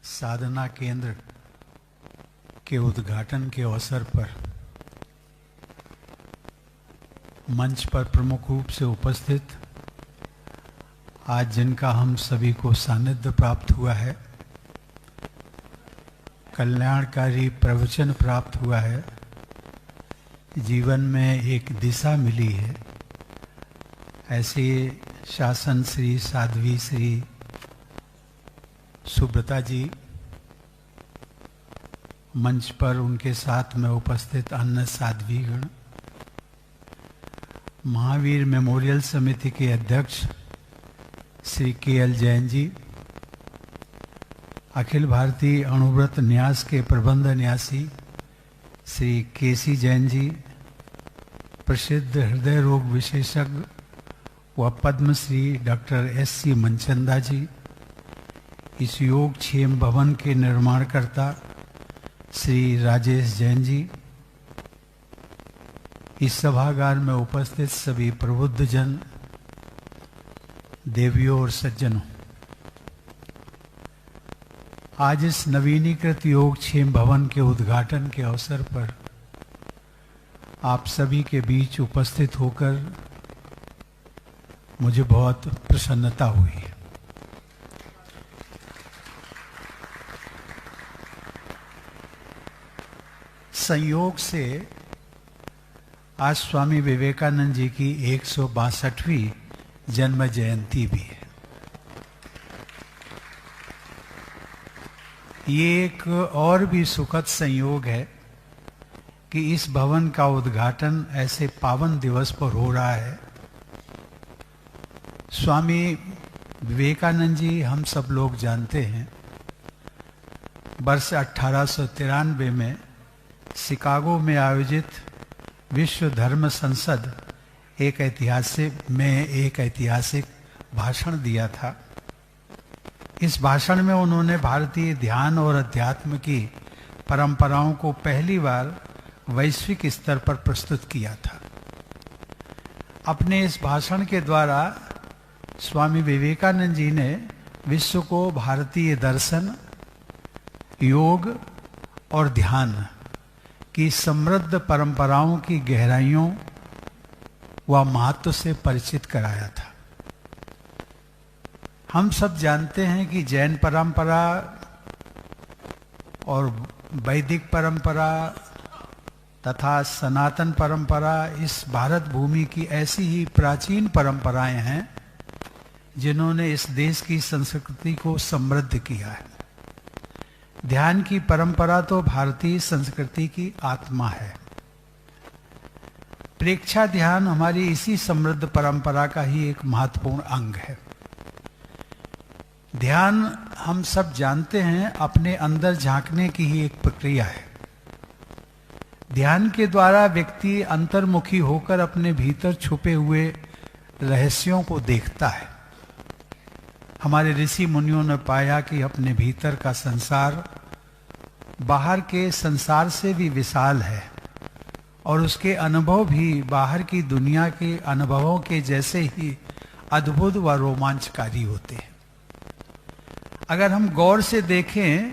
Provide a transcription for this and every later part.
साधना केंद्र के उद्घाटन के अवसर पर मंच पर प्रमुख रूप से उपस्थित आज जिनका हम सभी को सानिध्य प्राप्त हुआ है, कल्याणकारी प्रवचन प्राप्त हुआ है, जीवन में एक दिशा मिली है, ऐसे शासन श्री साध्वी श्री सुब्रता जी, मंच पर उनके साथ में उपस्थित अन्य साध्वीगण, महावीर मेमोरियल समिति के अध्यक्ष श्री के.एल. जैन जी, अखिल भारतीय अणुव्रत न्यास के प्रबंध न्यासी श्री के.सी. जैन जी, प्रसिद्ध हृदय रोग विशेषज्ञ व पद्मश्री डॉक्टर एस.सी. मनचंदा जी, इस योग क्षेम भवन के निर्माणकर्ता श्री राजेश जैन जी, इस सभागार में उपस्थित सभी प्रबुद्ध जन, देवियों और सज्जनों, आज इस नवीनीकृत योग क्षेम भवन के उद्घाटन के अवसर पर आप सभी के बीच उपस्थित होकर मुझे बहुत प्रसन्नता हुई। संयोग से आज स्वामी विवेकानंद जी की 162वीं जन्म जयंती भी है। ये एक और भी सुखद संयोग है कि इस भवन का उद्घाटन ऐसे पावन दिवस पर हो रहा है। स्वामी विवेकानंद जी हम सब लोग जानते हैं, वर्ष 1893 में शिकागो में आयोजित विश्व धर्म संसद एक ऐतिहासिक भाषण दिया था। इस भाषण में उन्होंने भारतीय ध्यान और अध्यात्म की परंपराओं को पहली बार वैश्विक स्तर पर प्रस्तुत किया था। अपने इस भाषण के द्वारा स्वामी विवेकानंद जी ने विश्व को भारतीय दर्शन, योग और ध्यान की समृद्ध परंपराओं की गहराइयों व महत्व से परिचित कराया था। हम सब जानते हैं कि जैन परंपरा और वैदिक परंपरा तथा सनातन परंपरा इस भारत भूमि की ऐसी ही प्राचीन परंपराएं हैं जिन्होंने इस देश की संस्कृति को समृद्ध किया है। ध्यान की परंपरा तो भारतीय संस्कृति की आत्मा है। प्रेक्षा ध्यान हमारी इसी समृद्ध परंपरा का ही एक महत्वपूर्ण अंग है। ध्यान हम सब जानते हैं अपने अंदर झांकने की ही एक प्रक्रिया है। ध्यान के द्वारा व्यक्ति अंतर्मुखी होकर अपने भीतर छुपे हुए रहस्यों को देखता है। हमारे ऋषि मुनियों ने पाया कि अपने भीतर का संसार बाहर के संसार से भी विशाल है और उसके अनुभव भी बाहर की दुनिया के अनुभवों के जैसे ही अद्भुत व रोमांचकारी होते हैं। अगर हम गौर से देखें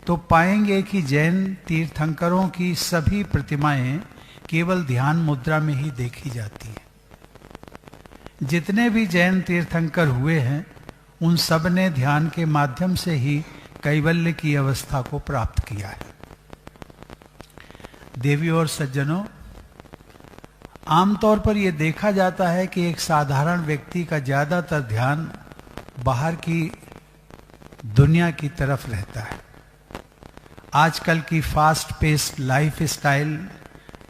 तो पाएंगे कि जैन तीर्थंकरों की सभी प्रतिमाएं केवल ध्यान मुद्रा में ही देखी जाती हैं। जितने भी जैन तीर्थंकर हुए हैं उन सब ने ध्यान के माध्यम से ही कैवल्य की अवस्था को प्राप्त किया है। देवियों और सज्जनों, आमतौर पर यह देखा जाता है कि एक साधारण व्यक्ति का ज्यादातर ध्यान बाहर की दुनिया की तरफ रहता है। आजकल की फास्ट पेस्ड लाइफ स्टाइल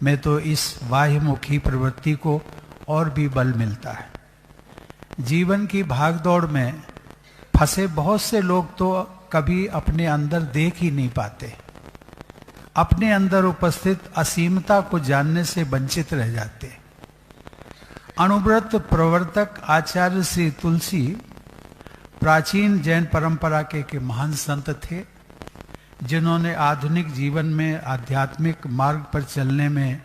में तो इस बाह्यमुखी प्रवृत्ति को और भी बल मिलता है। जीवन की भागदौड़ में फंसे बहुत से लोग तो कभी अपने अंदर देख ही नहीं पाते, अपने अंदर उपस्थित असीमता को जानने से वंचित रह जाते। अणुव्रत प्रवर्तक आचार्य श्री तुलसी प्राचीन जैन परंपरा के महान संत थे, जिन्होंने आधुनिक जीवन में आध्यात्मिक मार्ग पर चलने में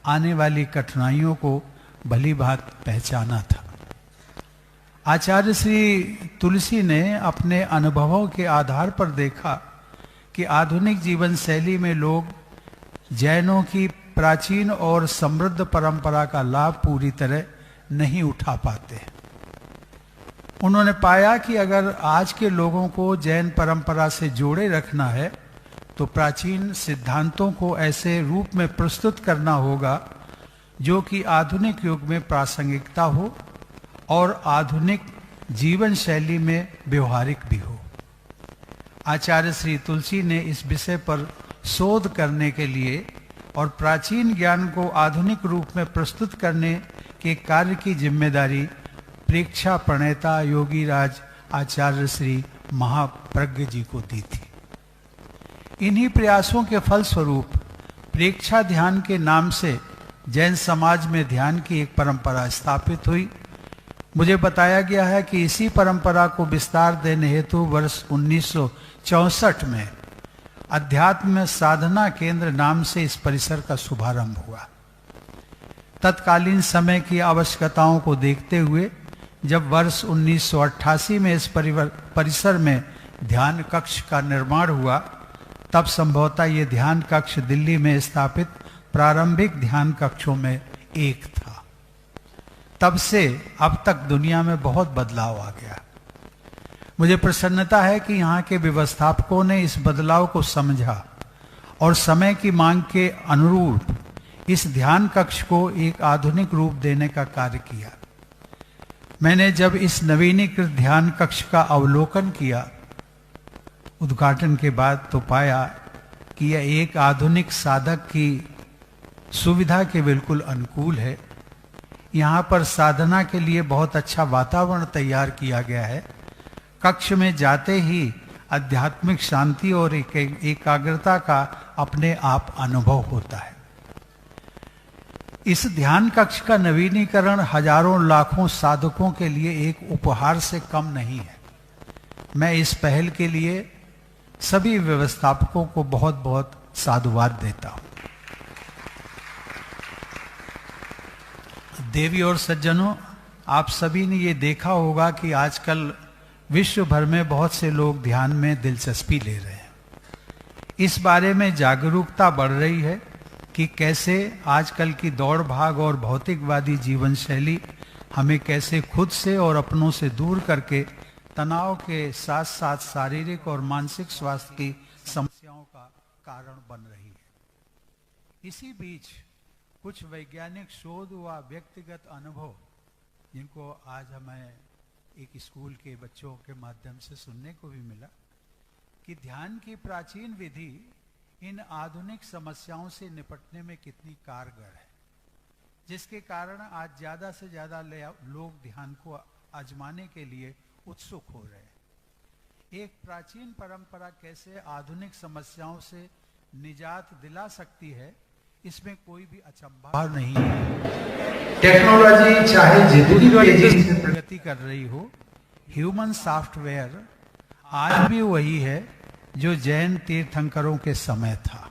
आने वाली कठिनाइयों को भली भांति पहचाना था। आचार्य श्री तुलसी ने अपने अनुभवों के आधार पर देखा कि आधुनिक जीवन शैली में लोग जैनों की प्राचीन और समृद्ध परंपरा का लाभ पूरी तरह नहीं उठा पाते। उन्होंने पाया कि अगर आज के लोगों को जैन परंपरा से जोड़े रखना है तो प्राचीन सिद्धांतों को ऐसे रूप में प्रस्तुत करना होगा जो कि आधुनिक युग में प्रासंगिकता हो और आधुनिक जीवन शैली में व्यवहारिक भी हो। आचार्य श्री तुलसी ने इस विषय पर शोध करने के लिए और प्राचीन ज्ञान को आधुनिक रूप में प्रस्तुत करने के कार्य की जिम्मेदारी प्रेक्षा प्रणेता योगीराज आचार्य श्री महाप्रज्ञ जी को दी थी। इन्हीं प्रयासों के फलस्वरूप प्रेक्षा ध्यान के नाम से जैन समाज में ध्यान की एक परंपरा स्थापित हुई। मुझे बताया गया है कि इसी परंपरा को विस्तार देने हेतु वर्ष 1964 में अध्यात्म साधना केंद्र नाम से इस परिसर का शुभारंभ हुआ। तत्कालीन समय की आवश्यकताओं को देखते हुए जब वर्ष 1988 में इस परिसर में ध्यान कक्ष का निर्माण हुआ, तब संभवतः ये ध्यान कक्ष दिल्ली में स्थापित प्रारंभिक ध्यान कक्षों में एक था। तब से अब तक दुनिया में बहुत बदलाव आ गया। मुझे प्रसन्नता है कि यहाँ के व्यवस्थापकों ने इस बदलाव को समझा और समय की मांग के अनुरूप इस ध्यान कक्ष को एक आधुनिक रूप देने का कार्य किया। मैंने जब इस नवीनीकृत ध्यान कक्ष का अवलोकन किया उद्घाटन के बाद, तो पाया कि यह एक आधुनिक साधक की सुविधा के बिल्कुल अनुकूल है। यहाँ पर साधना के लिए बहुत अच्छा वातावरण तैयार किया गया है। कक्ष में जाते ही आध्यात्मिक शांति और एकाग्रता का अपने आप अनुभव होता है। इस ध्यान कक्ष का नवीनीकरण हजारों लाखों साधकों के लिए एक उपहार से कम नहीं है। मैं इस पहल के लिए सभी व्यवस्थापकों को बहुत बहुत साधुवाद देता हूं। देवी और सज्जनों, आप सभी ने ये देखा होगा कि आजकल विश्व भर में बहुत से लोग ध्यान में दिलचस्पी ले रहे हैं। इस बारे में जागरूकता बढ़ रही है कि कैसे आजकल की दौड़ भाग और भौतिकवादी जीवन शैली हमें कैसे खुद से और अपनों से दूर करके तनाव के साथ साथ शारीरिक और मानसिक स्वास्थ्य की समस्याओं का कारण बन रही है। इसी बीच कुछ वैज्ञानिक शोध व व्यक्तिगत अनुभव, जिनको आज हमें एक स्कूल के बच्चों के माध्यम से सुनने को भी मिला, कि ध्यान की प्राचीन विधि इन आधुनिक समस्याओं से निपटने में कितनी कारगर है, जिसके कारण आज ज्यादा से ज्यादा लोग ध्यान को आजमाने के लिए उत्सुक हो रहे हैं। एक प्राचीन परंपरा कैसे आधुनिक समस्याओं से निजात दिला सकती है, इसमें कोई भी अचंभा नहीं है। टेक्नोलॉजी चाहे जितनी तेजी से प्रगति कर रही हो, ह्यूमन सॉफ्टवेयर आज भी वही है जो जैन तीर्थंकरों के समय था।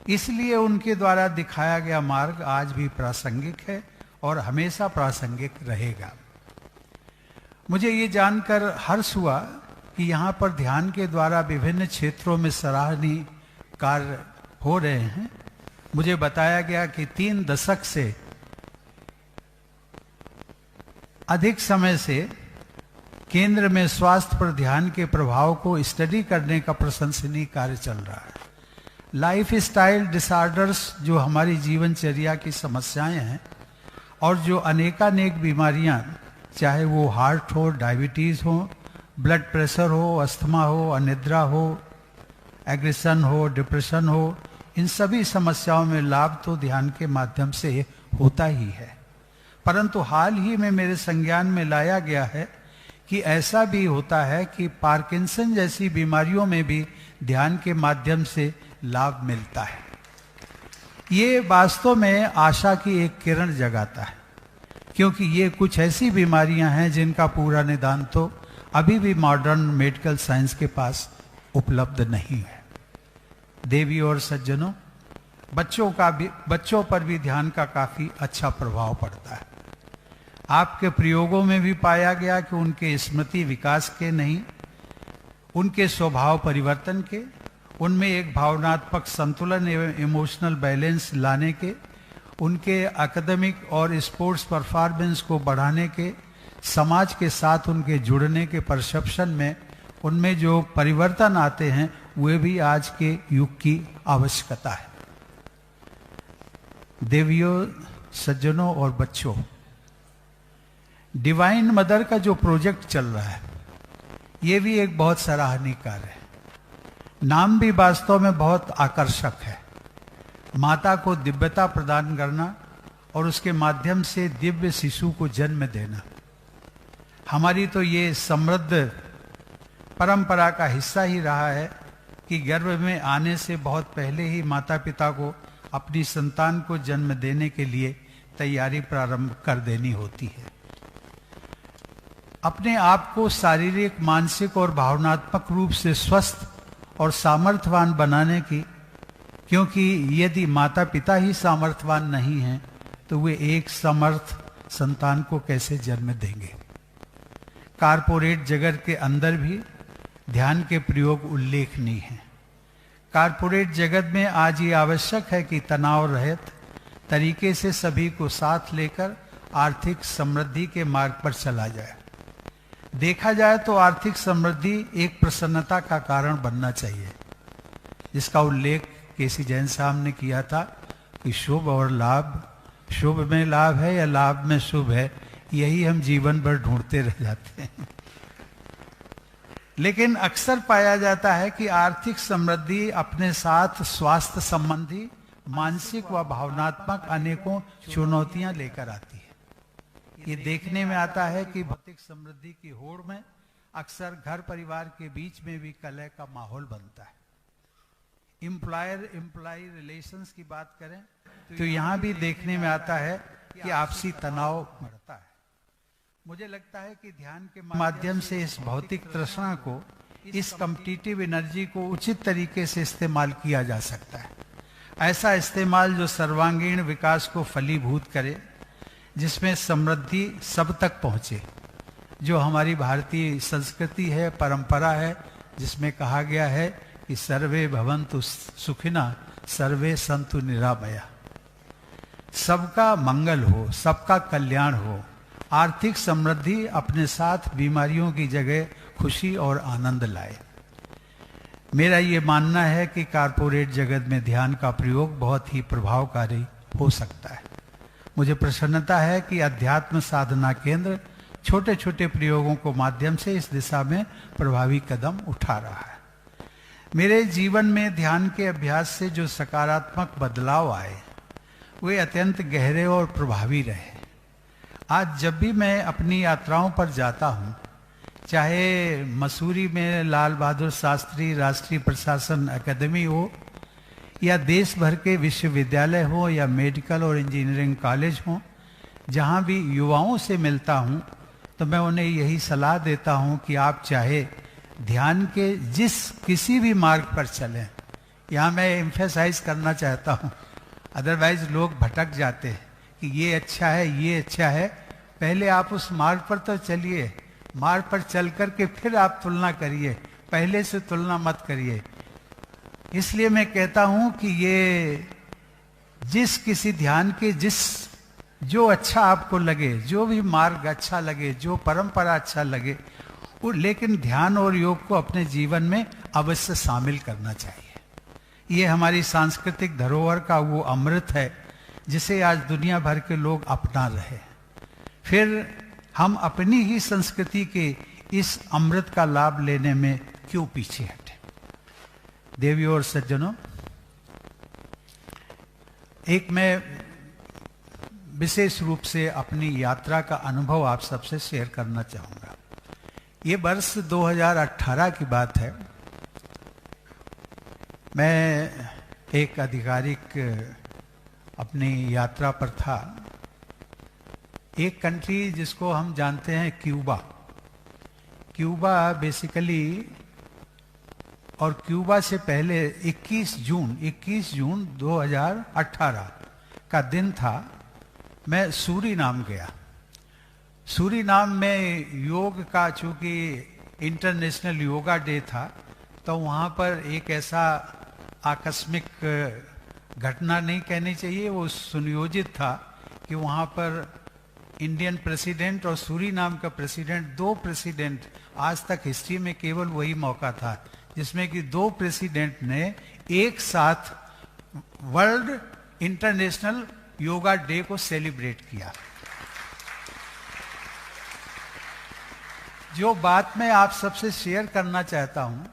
इसलिए उनके द्वारा दिखाया गया मार्ग आज भी प्रासंगिक है और हमेशा प्रासंगिक रहेगा। मुझे ये जानकर हर्ष हुआ कि यहाँ पर ध्यान के द्वारा विभिन्न क्षेत्रों में सराहनीय कार्य हो रहे हैं। मुझे बताया गया कि 3 दशक से अधिक समय से केंद्र में स्वास्थ्य पर ध्यान के प्रभाव को स्टडी करने का प्रशंसनीय कार्य चल रहा है। लाइफ स्टाइल डिसऑर्डर्स, जो हमारी जीवनचर्या की समस्याएं हैं और जो अनेकानेक बीमारियां, चाहे वो हार्ट हो, डायबिटीज हो, ब्लड प्रेशर हो, अस्थमा हो, अनिद्रा हो, एग्रेशन हो, डिप्रेशन हो, इन सभी समस्याओं में लाभ तो ध्यान के माध्यम से होता ही है। परंतु हाल ही में मेरे संज्ञान में लाया गया है कि ऐसा भी होता है कि पार्किंसन जैसी बीमारियों में भी ध्यान के माध्यम से लाभ मिलता है। ये वास्तव में आशा की एक किरण जगाता है, क्योंकि ये कुछ ऐसी बीमारियां हैं जिनका पूरा निदान तो अभी भी मॉडर्न मेडिकल साइंस के पास उपलब्ध नहीं है। देवी और सज्जनों, बच्चों पर भी ध्यान का काफी अच्छा प्रभाव पड़ता है। आपके प्रयोगों में भी पाया गया कि उनके स्मृति विकास के नहीं, उनके स्वभाव परिवर्तन के उनमें एक भावनात्मक संतुलन एवं इमोशनल बैलेंस लाने के, उनके एकेडमिक और स्पोर्ट्स परफॉर्मेंस को बढ़ाने के, समाज के साथ उनके जुड़ने के परसेप्शन में उनमें जो परिवर्तन आते हैं वे भी आज के युग की आवश्यकता है। देवियों, सज्जनों और बच्चों, डिवाइन मदर का जो प्रोजेक्ट चल रहा है ये भी एक बहुत सराहनीय कार्य है। नाम भी वास्तव में बहुत आकर्षक है। माता को दिव्यता प्रदान करना और उसके माध्यम से दिव्य शिशु को जन्म देना हमारी तो ये समृद्ध परंपरा का हिस्सा ही रहा है कि गर्भ में आने से बहुत पहले ही माता पिता को अपनी संतान को जन्म देने के लिए तैयारी प्रारंभ कर देनी होती है। अपने आप को शारीरिक, मानसिक और भावनात्मक रूप से स्वस्थ और सामर्थ्यवान बनाने की, क्योंकि यदि माता पिता ही सामर्थ्यवान नहीं हैं तो वे एक समर्थ संतान को कैसे जन्म देंगे। कारपोरेट जगत के अंदर भी ध्यान के प्रयोग उल्लेखनीय हैं। कारपोरेट जगत में आज ये आवश्यक है कि तनाव रहित तरीके से सभी को साथ लेकर आर्थिक समृद्धि के मार्ग पर चला जाए। देखा जाए तो आर्थिक समृद्धि एक प्रसन्नता का कारण बनना चाहिए, जिसका उल्लेख केसी जैन साहब ने किया था कि शुभ और लाभ, शुभ में लाभ है या लाभ में शुभ है, यही हम जीवन भर ढूंढते रह जाते हैं। लेकिन अक्सर पाया जाता है कि आर्थिक समृद्धि अपने साथ स्वास्थ्य संबंधी, मानसिक व भावनात्मक अनेकों चुनौतियां लेकर आती है। ये देखने में आता है कि भौतिक समृद्धि की होड़ में अक्सर घर परिवार के बीच में भी कलह का माहौल बनता है। एम्प्लॉयर एम्प्लॉई रिलेशंस की बात करें तो यहाँ भी देखने में आता है कि आपसी तनाव बढ़ता है। मुझे लगता है कि ध्यान के माध्यम से इस भौतिक तृष्णा को, इस कॉम्पिटिटिव एनर्जी को उचित तरीके से इस्तेमाल किया जा सकता है। ऐसा इस्तेमाल जो सर्वांगीण विकास को फलीभूत करे, जिसमें समृद्धि सब तक पहुंचे, जो हमारी भारतीय संस्कृति है, परंपरा है, जिसमें कहा गया है कि सर्वे भवन्तु सुखिनः सर्वे सन्तु निरामया। सबका मंगल हो, सबका कल्याण हो। आर्थिक समृद्धि अपने साथ बीमारियों की जगह खुशी और आनंद लाए। मेरा ये मानना है कि कारपोरेट जगत में ध्यान का प्रयोग बहुत ही प्रभावकारी हो सकता है। मुझे प्रसन्नता है कि अध्यात्म साधना केंद्र छोटे छोटे प्रयोगों को माध्यम से इस दिशा में प्रभावी कदम उठा रहा है। मेरे जीवन में ध्यान के अभ्यास से जो सकारात्मक बदलाव आए वे अत्यंत गहरे और प्रभावी रहे। आज जब भी मैं अपनी यात्राओं पर जाता हूँ, चाहे मसूरी में लाल बहादुर शास्त्री राष्ट्रीय प्रशासन अकादमी हो या देश भर के विश्वविद्यालय हो या मेडिकल और इंजीनियरिंग कॉलेज हो, जहाँ भी युवाओं से मिलता हूँ तो मैं उन्हें यही सलाह देता हूँ कि आप चाहे ध्यान के किसी भी मार्ग पर चलें। यहाँ मैं एम्फेसाइज करना चाहता हूँ, अदरवाइज लोग भटक जाते हैं कि ये अच्छा है, ये अच्छा है। पहले आप उस मार्ग पर तो चलिए, मार्ग पर चल कर के फिर आप तुलना करिए, पहले से तुलना मत करिए। इसलिए मैं कहता हूं कि ये किसी ध्यान के जो अच्छा आपको लगे, जो भी मार्ग अच्छा लगे, जो परंपरा अच्छा लगे, लेकिन ध्यान और योग को अपने जीवन में अवश्य शामिल करना चाहिए। ये हमारी सांस्कृतिक धरोहर का वो अमृत है जिसे आज दुनिया भर के लोग अपना रहे। फिर हम अपनी ही संस्कृति के इस अमृत का लाभ लेने में क्यों पीछे हटे। देवियों और सज्जनों, एक मैं विशेष रूप से अपनी यात्रा का अनुभव आप सबसे शेयर करना चाहूंगा। ये वर्ष 2018 की बात है। मैं एक आधिकारिक अपनी यात्रा पर था। एक कंट्री जिसको हम जानते हैं क्यूबा। क्यूबा बेसिकली, और क्यूबा से पहले 21 जून 2018 का दिन था, मैं सूरीनाम गया। सूरीनाम में योग का, चूंकि इंटरनेशनल योगा डे था, तो वहाँ पर एक ऐसा आकस्मिक घटना नहीं कहनी चाहिए, वो सुनियोजित था कि वहाँ पर इंडियन प्रेसिडेंट और सूरीनाम का प्रेसिडेंट, दो प्रेसिडेंट, आज तक हिस्ट्री में केवल वही मौका था जिसमें कि दो प्रेसिडेंट ने एक साथ वर्ल्ड इंटरनेशनल योगा डे को सेलिब्रेट किया। जो बात मैं आप सबसे शेयर करना चाहता हूं,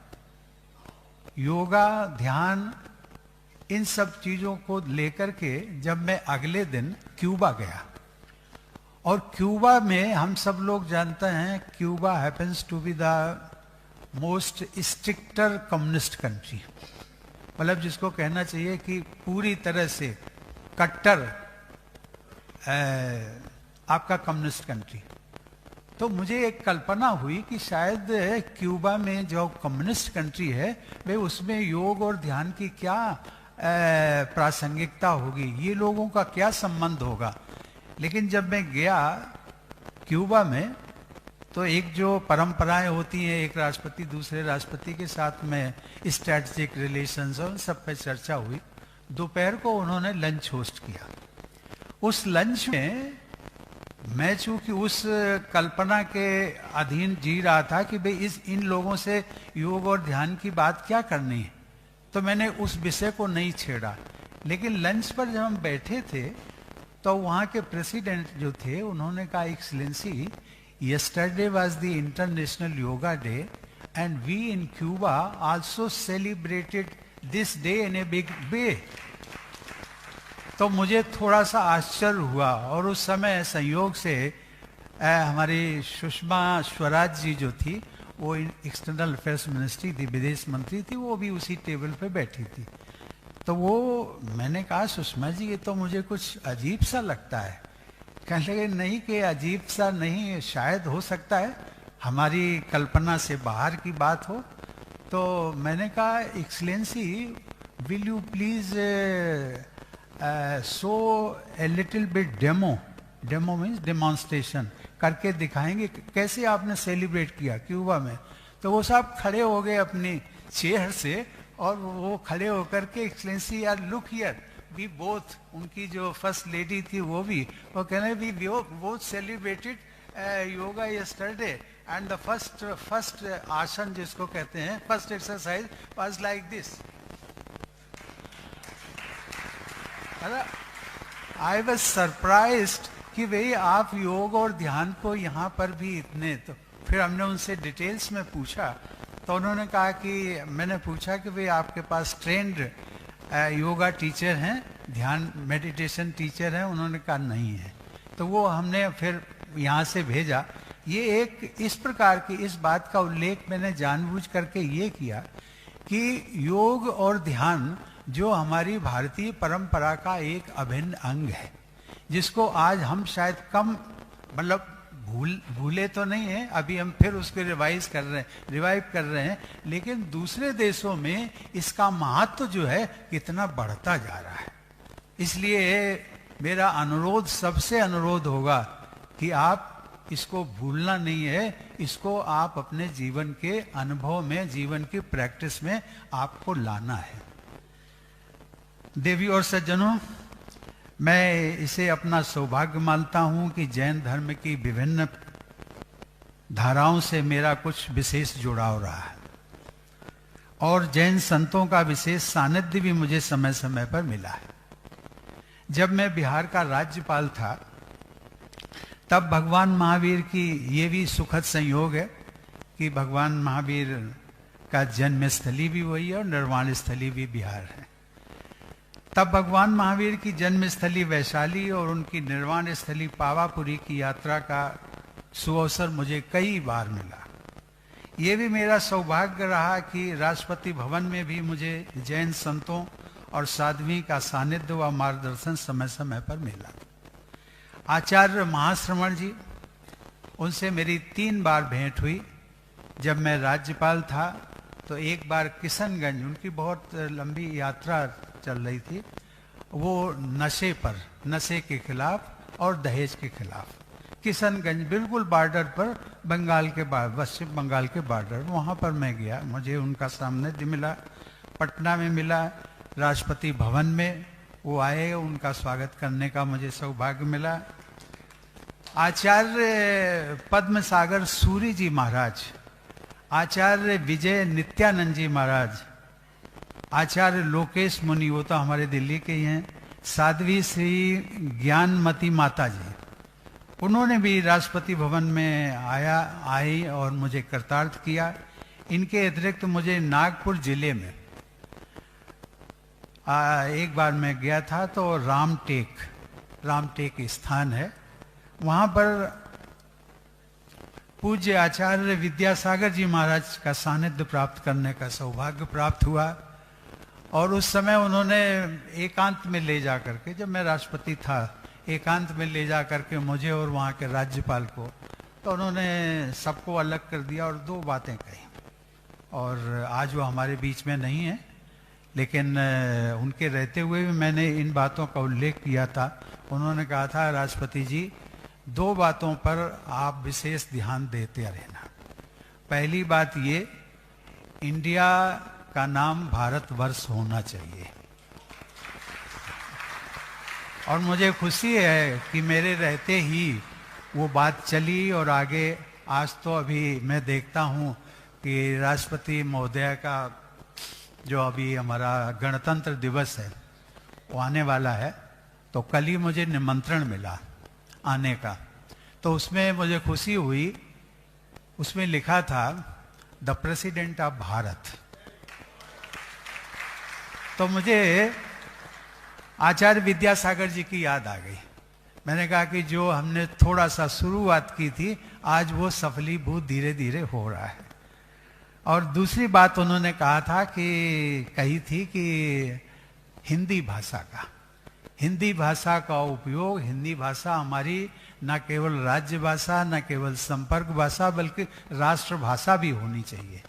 योगा, ध्यान, इन सब चीजों को लेकर के जब मैं अगले दिन क्यूबा गया, और क्यूबा में हम सब लोग जानते हैं Cuba happens to be the most stricter communist country, मतलब जिसको कहना चाहिए कि पूरी तरह से कट्टर आपका कम्युनिस्ट कंट्री। तो मुझे एक कल्पना हुई कि शायद क्यूबा में जो कम्युनिस्ट कंट्री है वे उसमें योग और ध्यान की क्या प्रासंगिकता होगी, ये लोगों का क्या संबंध होगा। लेकिन जब मैं गया क्यूबा में तो एक जो परंपराएं होती हैं, एक राष्ट्रपति दूसरे राष्ट्रपति के साथ में स्ट्रैटेजिक रिलेशंस और सब पे चर्चा हुई। दोपहर को उन्होंने लंच होस्ट किया। उस लंच में मैं चूंकि उस कल्पना के अधीन जी रहा था कि भाई इन लोगों से योग और ध्यान की बात क्या करनी है, तो मैंने उस विषय को नहीं छेड़ा। लेकिन लंच पर जब हम बैठे थे तो वहाँ के प्रेसिडेंट जो थे उन्होंने कहा, excellency, yesterday was the International Yoga Day and we in Cuba also celebrated this day in a big way। तो मुझे थोड़ा सा आश्चर्य हुआ, और उस समय संयोग से हमारी सुषमा स्वराज जी जो थी, वो एक्सटर्नल अफेयर्स मिनिस्ट्री थी, विदेश मंत्री थी, वो भी उसी टेबल पे बैठी थी। तो वो मैंने कहा, सुषमा जी ये तो मुझे कुछ अजीब सा लगता है। कहने लगे, नहीं कि अजीब सा नहीं, शायद हो सकता है हमारी कल्पना से बाहर की बात हो। तो मैंने कहा, excellency, will you please show a little bit demo, demo means demonstration, करके दिखाएंगे कैसे आपने सेलिब्रेट किया क्यूबा में। तो वो साहब खड़े हो गए अपनी चेयर से, और वो खड़े होकर के, एक्सीलेंसी यार लुक हियर, वी बोथ, उनकी जो फर्स्ट लेडी थी वो भी, वो कहने we both celebrated yoga yesterday and the first asan जिसको कहते हैं, first exercise was like this. I was surprised कि भाई आप योग और ध्यान को यहाँ पर भी इतने। तो फिर हमने उनसे डिटेल्स में पूछा, तो उन्होंने कहा कि, मैंने पूछा कि भाई आपके पास ट्रेंड योगा टीचर हैं, ध्यान मेडिटेशन टीचर हैं? उन्होंने कहा नहीं है। तो वो हमने फिर यहाँ से भेजा। ये एक इस प्रकार की, इस बात का उल्लेख मैंने जानबूझ करके ये किया कि योग और ध्यान जो हमारी भारतीय परंपरा का एक अभिन्न अंग है, जिसको आज हम शायद कम, मतलब भूले तो नहीं है, अभी हम फिर उसको रिवाइव कर रहे हैं, लेकिन दूसरे देशों में इसका महत्व जो है कितना बढ़ता जा रहा है। इसलिए मेरा अनुरोध, सबसे अनुरोध होगा कि आप इसको भूलना नहीं है, इसको आप अपने जीवन के अनुभव में, जीवन की प्रैक्टिस में आपको लाना है। देवी और सज्जनों, मैं इसे अपना सौभाग्य मानता हूं कि जैन धर्म की विभिन्न धाराओं से मेरा कुछ विशेष जुड़ाव रहा है, और जैन संतों का विशेष सानिध्य भी मुझे समय समय पर मिला है। जब मैं बिहार का राज्यपाल था, तब भगवान महावीर की, ये भी सुखद संयोग है कि भगवान महावीर का जन्म स्थली भी वही है और निर्वाण स्थली भी बिहार है। तब भगवान महावीर की जन्म स्थली वैशाली और उनकी निर्वाण स्थली पावापुरी की यात्रा का सुअवसर मुझे कई बार मिला। ये भी मेरा सौभाग्य रहा कि राष्ट्रपति भवन में भी मुझे जैन संतों और साध्वी का सानिध्य व मार्गदर्शन समय समय पर मिला। आचार्य महाश्रवण जी, उनसे मेरी 3 बार भेंट हुई। जब मैं राज्यपाल था तो एक बार किशनगंज, उनकी बहुत लंबी यात्रा चल रही थी, वो नशे के खिलाफ और दहेज के खिलाफ, किशनगंज, बिल्कुल बॉर्डर पर, बंगाल के पश्चिम बंगाल के बॉर्डर, वहाँ पर मैं गया। मुझे उनका सामने मिला, पटना में मिला, राष्ट्रपति भवन में वो आए, उनका स्वागत करने का मुझे सौभाग्य मिला। आचार्य पद्म सागर सूरी जी महाराज, आचार्य विजय नित्यानंद जी महाराज, आचार्य लोकेश मुनि, वो तो हमारे दिल्ली के ही हैं, साध्वी श्री ज्ञानमती माता जी, उन्होंने भी राष्ट्रपति भवन में आई और मुझे कृतार्थ किया। इनके अतिरिक्त मुझे नागपुर जिले में एक बार मैं गया था, तो रामटेक स्थान है, वहाँ पर पूज्य आचार्य विद्यासागर जी महाराज का सानिध्य प्राप्त करने का सौभाग्य प्राप्त हुआ। और उस समय उन्होंने एकांत में ले जा करके, जब मैं राष्ट्रपति था, एकांत में ले जा करके मुझे और वहाँ के राज्यपाल को, तो उन्होंने सबको अलग कर दिया और 2 बातें कही। और आज वो हमारे बीच में नहीं है, लेकिन उनके रहते हुए भी मैंने इन बातों का उल्लेख किया था। उन्होंने कहा था, राष्ट्रपति जी 2 बातों पर आप विशेष ध्यान देते रहना। पहली बात ये, इंडिया का नाम भारतवर्ष होना चाहिए। और मुझे खुशी है कि मेरे रहते ही वो बात चली और आगे आज तो अभी मैं देखता हूँ कि राष्ट्रपति महोदय का जो अभी हमारा गणतंत्र दिवस है वो आने वाला है, तो कल ही मुझे निमंत्रण मिला आने का। तो उसमें मुझे खुशी हुई, उसमें लिखा था द प्रेसिडेंट ऑफ भारत। तो मुझे आचार्य विद्यासागर जी की याद आ गई। मैंने कहा कि जो हमने थोड़ा सा शुरुआत की थी, आज वो सफलीभूत धीरे धीरे हो रहा है। और दूसरी बात उन्होंने कही थी कि हिंदी भाषा का उपयोग, हिंदी भाषा हमारी न केवल राज्य भाषा, न केवल संपर्क भाषा, बल्कि राष्ट्र भाषा भी होनी चाहिए।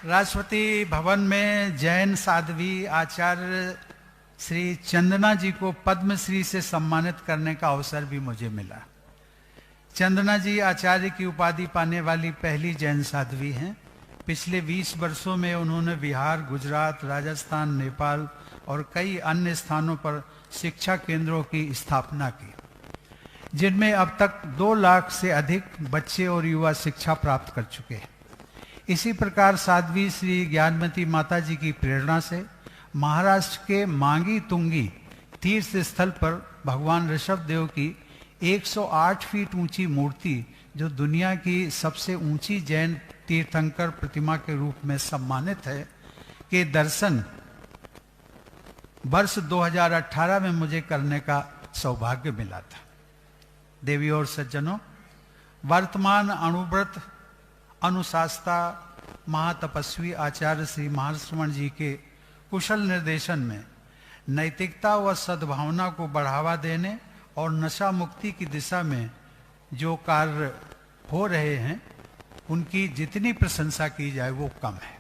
राष्ट्रपति भवन में जैन साध्वी आचार्य श्री चंदना जी को पद्मश्री से सम्मानित करने का अवसर भी मुझे मिला। चंदना जी आचार्य की उपाधि पाने वाली पहली जैन साध्वी हैं। पिछले 20 वर्षों में उन्होंने बिहार, गुजरात, राजस्थान, नेपाल और कई अन्य स्थानों पर शिक्षा केंद्रों की स्थापना की, जिनमें अब तक 2 लाख से अधिक बच्चे और युवा शिक्षा प्राप्त कर चुके हैं। इसी प्रकार साध्वी श्री ज्ञानमती माता जी की प्रेरणा से महाराष्ट्र के मांगी तुंगी तीर्थ स्थल पर भगवान ऋषभ देव की 108 फीट ऊंची मूर्ति, जो दुनिया की सबसे ऊंची जैन तीर्थंकर प्रतिमा के रूप में सम्मानित है, के दर्शन वर्ष 2018 में मुझे करने का सौभाग्य मिला था। देवी और सज्जनों, वर्तमान अणुव्रत अनुशास्ता महातपस्वी आचार्य श्री महाश्रवण जी के कुशल निर्देशन में नैतिकता व सद्भावना को बढ़ावा देने और नशा मुक्ति की दिशा में जो कार्य हो रहे हैं, उनकी जितनी प्रशंसा की जाए वो कम है।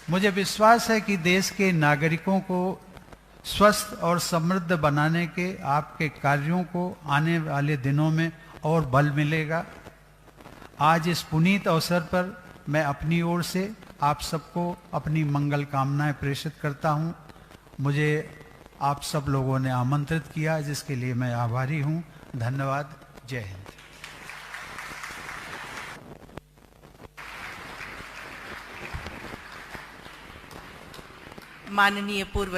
मुझे विश्वास है कि देश के नागरिकों को स्वस्थ और समृद्ध बनाने के आपके कार्यों को आने वाले दिनों में और बल मिलेगा। आज इस पुनीत अवसर पर मैं अपनी ओर से आप सबको अपनी मंगल कामनाएं प्रेषित करता हूं। मुझे आप सब लोगों ने आमंत्रित किया, जिसके लिए मैं आभारी हूं। धन्यवाद। जय हिंद। माननीय पूर्व